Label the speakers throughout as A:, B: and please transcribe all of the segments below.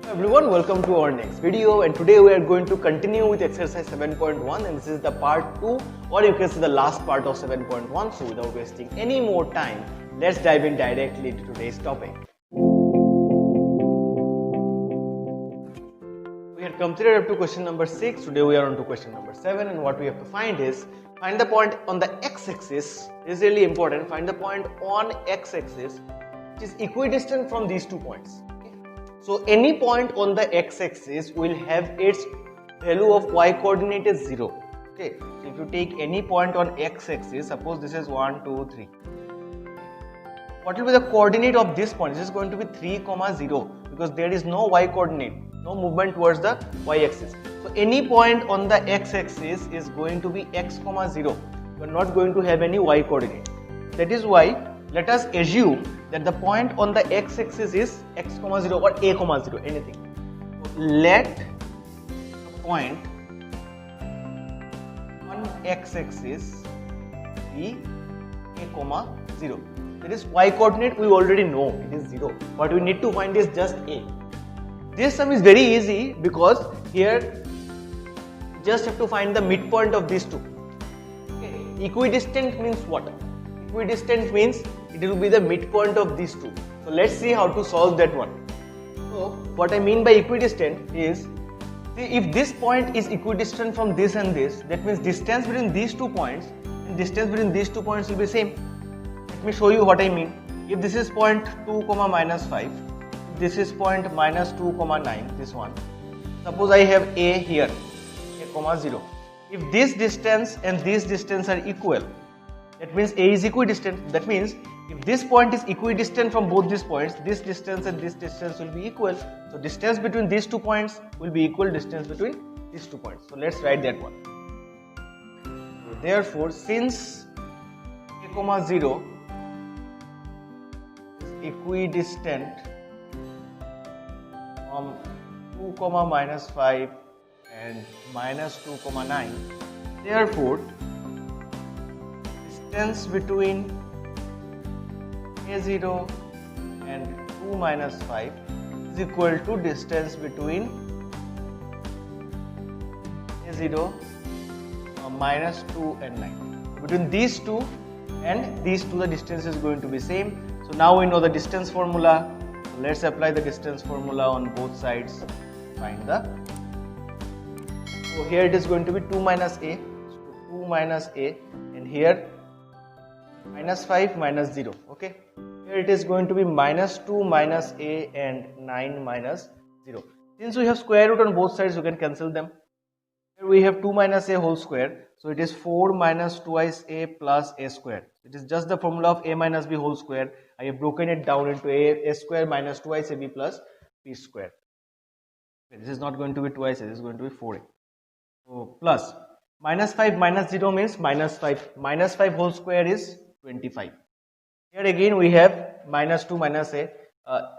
A: Everyone, welcome to our next video, and today we are going to continue with exercise 7.1, and this is the part 2, or you can say the last part of 7.1. So without wasting any more time, let's dive in directly to today's topic. We had completed up to question number 6. Today we are on to question number 7, and what we have to find is find the point on the x-axis. This is really important. Find the point on x-axis which is equidistant from these 2 points. So any point on the x-axis will have its value of y coordinate as 0. Okay, so if you take any point on x-axis, suppose this is 1, 2, 3. What will be the coordinate of this point? This is going to be 3, 0, because there is no y coordinate, no movement towards the y-axis. So any point on the x-axis is going to be x, 0. You are not going to have any y coordinate. That is why let us assume that the point on the x-axis is x, 0 or a, 0, anything. So let the point on x-axis be a, 0. That is y coordinate we already know, it is 0. What we need to find is just a. This sum is very easy because here just have to find the midpoint of these two. Okay. Equidistant means what? Equidistant means it will be the midpoint of these two. So let's see how to solve that one. So what I mean by equidistant is, if this point is equidistant from this and this, that means distance between these 2 points and distance between these 2 points will be same. Let me show you what I mean. If this is point 2, -5, this is point -2, 9, this one. Suppose I have a here, a, 0. If this distance and this distance are equal, that means a is equidistant. That means if this point is equidistant from both these points, this distance and this distance will be equal. So distance between these 2 points will be equal distance between these 2 points. So let's write that one. So therefore, since a, 0 is equidistant from 2, -5 and -2, 9, therefore distance between a0 and 2, -5 is equal to distance between a0, -2 and 9. Between these two and these two, the distance is going to be same. So now we know the distance formula. So let's apply the distance formula on both sides. Find the. So here it is going to be 2 minus a. So 2 minus a, and here -5 minus 0. Okay, here it is going to be -2 minus a and 9 minus 0. Since we have square root on both sides, you can cancel them. Here we have 2 minus a whole square, so it is 4 minus twice a plus a square. It is just the formula of a minus b whole square. I have broken it down into a square minus twice ab plus b square. Okay, this is not going to be twice a, this is going to be 4a. So plus -5 minus 0 means -5. -5 whole square is 25. Here again we have -2 minus a.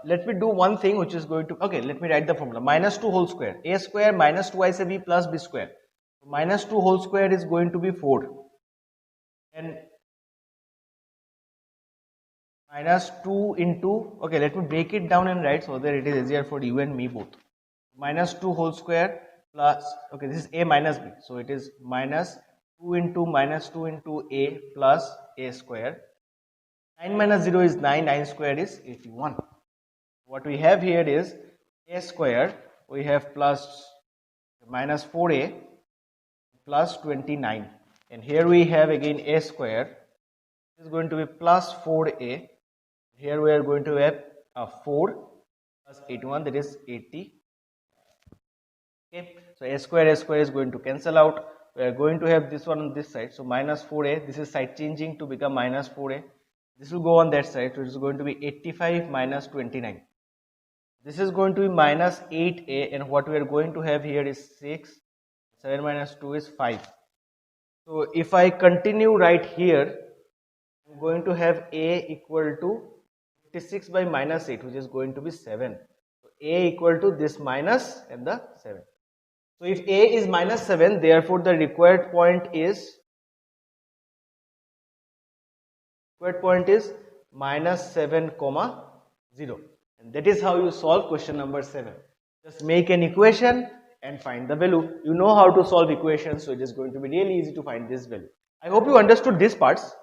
A: Let me do one thing which is going to, okay, let me write the formula. -2 whole square, a square minus twice ab plus b square. -2 whole square is going to be 4, and -2 into, okay, let me break it down and write so that it is easier for you and me both. -2 whole square plus, okay, this is a minus b, so it is -2 into -2 into a plus a square. 9 minus 0 is 9, 9 square is 81. What we have here is a square, we have plus -4a plus 29, and here we have again a square, this is going to be plus 4a, here we are going to have 4 plus 81, that is 80. Okay, so a square is going to cancel out. We are going to have this one on this side, so -4a, this is side changing to become -4a. This will go on that side, so it is going to be 85 minus 29. This is going to be -8a, and what we are going to have here is 6. 7 minus 2 is 5. So if I continue right here, I am going to have a equal to 56 by -8, which is going to be 7. So a equal to this minus and the 7. So if a is -7, therefore the required point is -7, 0, and that is how you solve question number 7. Just make an equation and find the value. You know how to solve equations, so it is going to be really easy to find this value. I hope you understood this parts.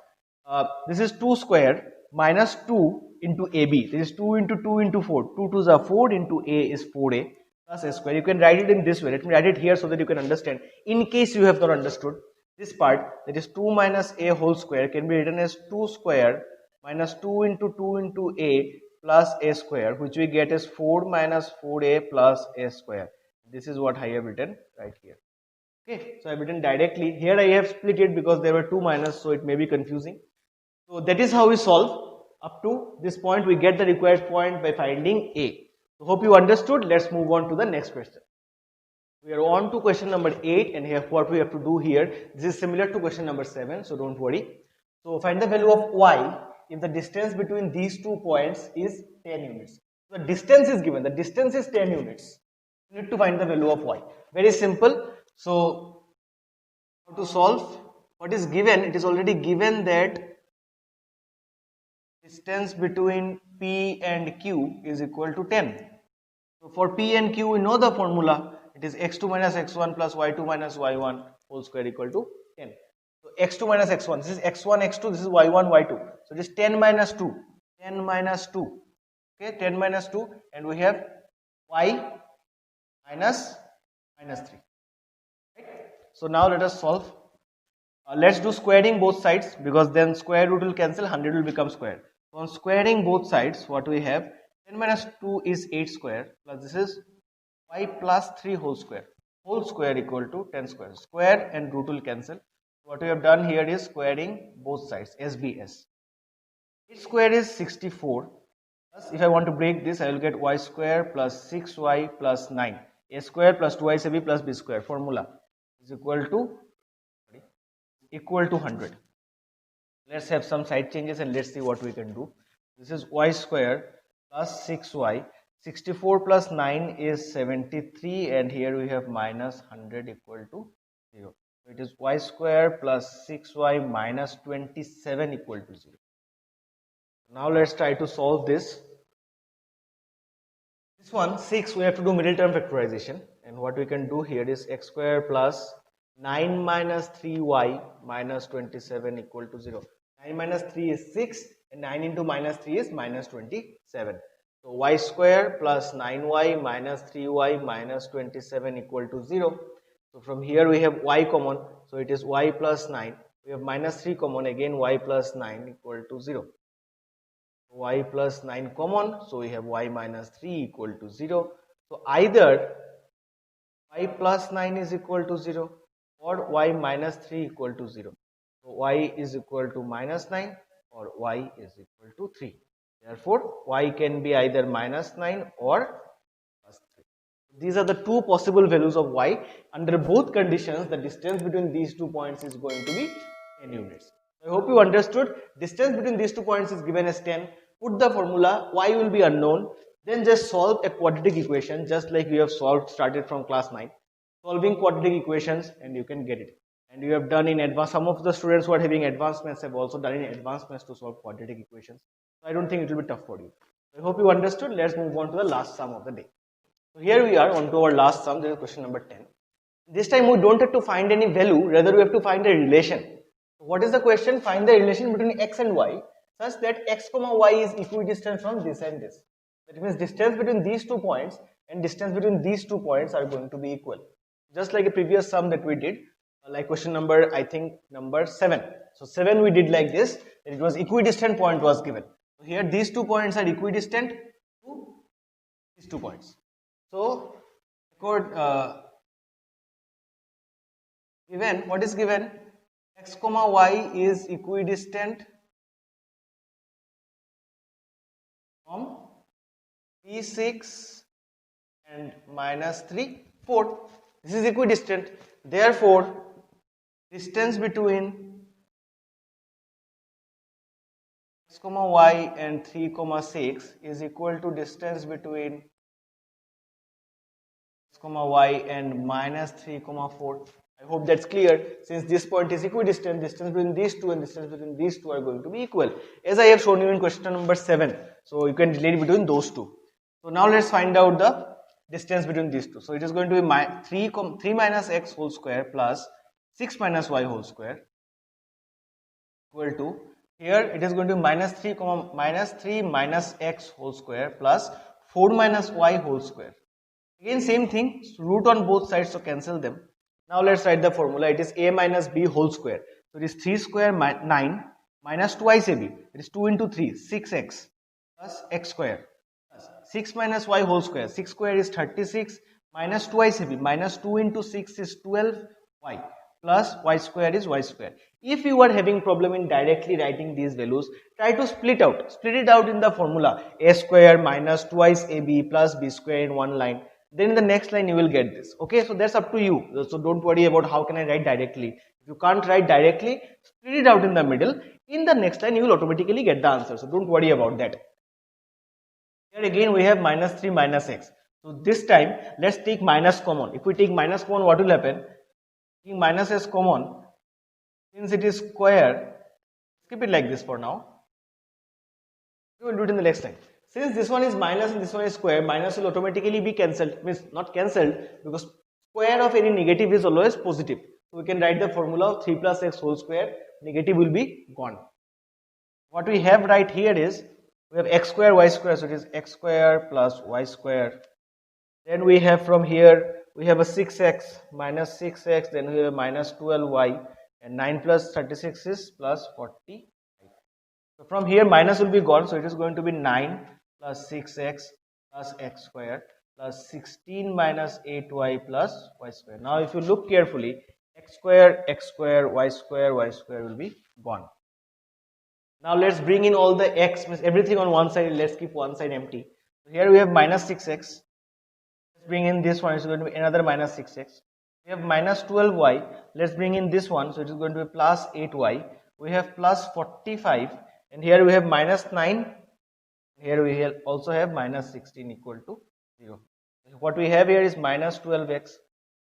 A: This is 2 square minus 2 into AB. This is 2 into 2 into 4. 2 2s are 4 into A is 4A plus A square. You can write it in this way. Let me write it here so that you can understand. In case you have not understood this part, that is 2 minus A whole square can be written as 2 square minus 2 into A plus A square, which we get as 4 minus 4A plus A square. This is what I have written right here. Okay, so I have written directly. Here I have split it because there were two minus, so it may be confusing. So that is how we solve. Up to this point, we get the required point by finding A. So hope you understood. Let's move on to the next question. We are on to question number 8, and here what we have to do here. This is similar to question number 7, so don't worry. So find the value of y if the distance between these 2 points is 10 units. So the distance is given. The distance is 10 units. You need to find the value of y. Very simple. So how to solve? What is given? It is already given that distance between P and Q is equal to 10. So for P and Q, we know the formula. It is x2 minus x1 plus y2 minus y1 whole square equal to 10. So x2 minus x1, this is x1, x2, this is y1, y2. So it is 10 minus 2, 10 minus 2, okay, 10 minus 2, and we have y minus 3. Right? So now let us solve. Let's do squaring both sides, because then square root will cancel, 100 will become square. So on squaring both sides, what we have, 10 minus 2 is 8 square, plus this is y plus 3 whole square equal to 10 square. Square and root will cancel. What we have done here is squaring both sides, SBS. 8 square is 64. Plus, if I want to break this, I will get y square plus 6y plus 9. A square plus 2ac plus b square. Formula is equal to 100. Let's have some side changes and let's see what we can do. This is y square plus 6y. 64 plus 9 is 73, and here we have minus 100 equal to 0. So it is y square plus 6y minus 27 equal to 0. Now let's try to solve this. This one, 6, we have to do middle term factorization, and what we can do here is x square plus 9 minus 3y minus 27 equal to 0. 9 minus 3 is 6, and 9 into minus 3 is minus 27. So y square plus 9y minus 3y minus 27 equal to 0. So from here we have y common, so it is y plus 9. We have minus 3 common, again y plus 9 equal to 0. Y plus 9 common, so we have y minus 3 equal to 0. So either y plus 9 is equal to 0 or y minus 3 equal to 0. So y is equal to minus 9 or y is equal to 3. Therefore, y can be either minus 9 or plus 3. These are the two possible values of y. Under both conditions, the distance between these 2 points is going to be 10 units. I hope you understood. Distance between these 2 points is given as 10. Put the formula, y will be unknown. Then just solve a quadratic equation, just like we have started from class 9. Solving quadratic equations, and you can get it. And you have done in advance. Some of the students who are having advanced maths have also done in advanced maths to solve quadratic equations. So I don't think it will be tough for you. I hope you understood. Let's move on to the last sum of the day. So here we are on to our last sum. This is question number 10. This time we don't have to find any value, rather we have to find a relation. What is the question? Find the relation between x and y such that x comma y is equidistant from this and this. That means distance between these 2 points and distance between these 2 points are going to be equal. Just like a previous sum that we did, like question number, I think number 7. So 7 we did like this, that it was equidistant point was given. So here these 2 points are equidistant to these 2 points. So given, what is given? X comma y is equidistant from P6 and minus 3, 4. This is equidistant. Therefore, distance between x comma y and 3 comma 6 is equal to distance between x comma y and minus 3 comma 4. I hope that's clear. Since this point is equidistant, distance between these two and distance between these two are going to be equal, as I have shown you in question number 7. So you can relate between those two. So now let's find out the distance between these two. So it is going to be 3 minus x whole square plus 6 minus y whole square equal to, here it is going to be minus 3 minus x whole square plus 4 minus y whole square. Again same thing, root on both sides, so cancel them. Now let's write the formula. It is a minus b whole square. So it is 3 square 9 minus twice ab. It is 2 into 3, 6x plus x square plus 6 minus y whole square. 6 square is 36 minus twice ab. Minus 2 into 6 is 12y plus y square is y square. If you are having problem in directly writing these values, try to split it out in the formula. A square minus twice ab plus b square in one line. Then in the next line you will get this. Okay, so that's up to you. So don't worry about how can I write directly. If you can't write directly, split it out in the middle. In the next line you will automatically get the answer. So don't worry about that. Here again we have minus 3 minus x. So this time let's take minus common. If we take minus common, what will happen? Taking minus s common, since it is square, keep it like this for now. We will do it in the next line. Since this one is minus and this one is square, minus will automatically be cancelled. Means not cancelled, because square of any negative is always positive. So we can write the formula of 3 plus x whole square. Negative will be gone. What we have right here is, we have x square y square, so it is x square plus y square. Then we have from here, we have a 6x minus 6x, then we have minus 12y, and 9 plus 36 is plus 40. So from here minus will be gone, so it is going to be 9 plus 6x plus x square plus 16 minus 8y plus y square. Now if you look carefully, x square, y square will be gone. Now let's bring in all the x, means everything on one side, let's keep one side empty. So here we have minus 6x, let's bring in this one, it's going to be another minus 6x. We have minus 12y, let's bring in this one, so it is going to be plus 8y. We have plus 45, and here we have minus 9, here we also have minus 16 equal to 0. What we have here is minus 12x,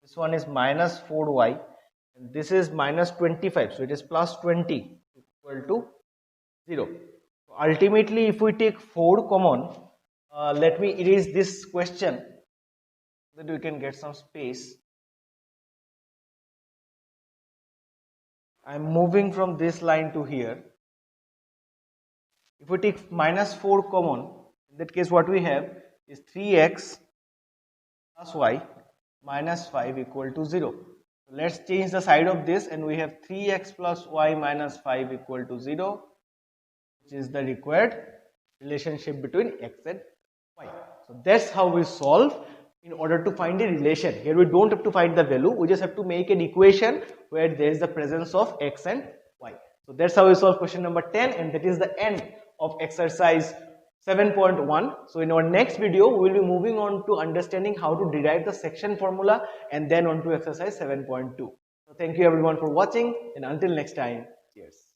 A: this one is minus 4y, and this is minus 25, so it is plus 20 equal to 0. So ultimately if we take 4 common, let me erase this question so that we can get some space. I am moving from this line to here. If we take minus 4 common, in that case what we have is 3x plus y minus 5 equal to 0. So let's change the side of this, and we have 3x plus y minus 5 equal to 0, which is the required relationship between x and y. So that's how we solve in order to find a relation. Here we don't have to find the value, we just have to make an equation where there is the presence of x and y. So that's how we solve question number 10, and that is the end of exercise 7.1. So in our next video, we will be moving on to understanding how to derive the section formula, and then on to exercise 7.2. So thank you everyone for watching, and until next time, cheers.